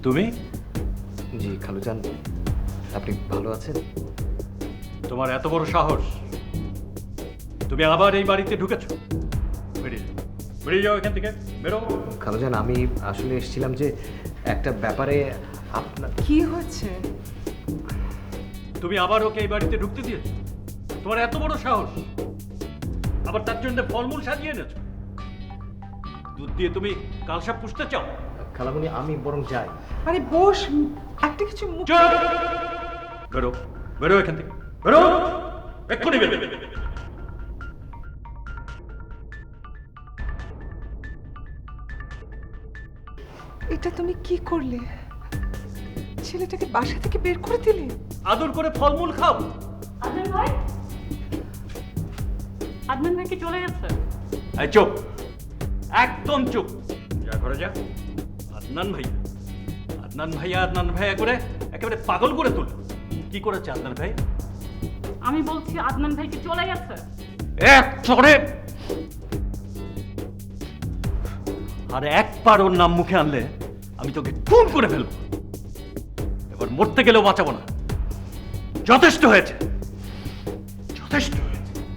তুমি? জি খালুজান, আপনি ভালো আছেন? তোমার এত বড় সাহস, তুমি আবার এই বাড়িতে ঢুকেছো? বেরিয়ে যাও, বেরিয়ে যাও এখান থেকে, বেরো। খালুজান, আমি আসলে এসেছিলাম যে একটা ব্যাপারে আপনার। কি হচ্ছে? তুমি আবার ওকে এই বাড়িতে ঢুকতে দিয়েছো? তোমার এত বড় সাহস, আবার তার জন্য ফলমূল সাজিয়ে এনেছো। দুধ দিয়ে তুমি কালসাপ পুষতে চাও? খালামণি, আমি বরং যাই। আরে বস, একটা কিছু চুপ! বেরো, বেরো এখান থেকে, বেরো, এক্ষুনি বেরো। এটা তুমি কি করলে? ছেলেটাকে বাসা থেকে বের করে দিলে? আদর করে ফলমূল খাও। আদনান ভাই, আদনান ভাই কি চলে গেছে? এই চুপ, একদম চুপ। যা করে যা। আদনান ভাইয়া, আদনান ভাইয়া, আদনান ভাইয়া করে একেবারে পাগল করে তুল। কি করেছে আদনান ভাই? আমি বলছি আদনান ভাই কি চলে গেছে? এক চড়ে আর একবার ওর নাম মুখে আনলে আমি তোকে খুন করে ফেলবো। এবার মরতে গেলেও বাঁচাবো না। যথেষ্ট হয়েছে, যথেষ্ট।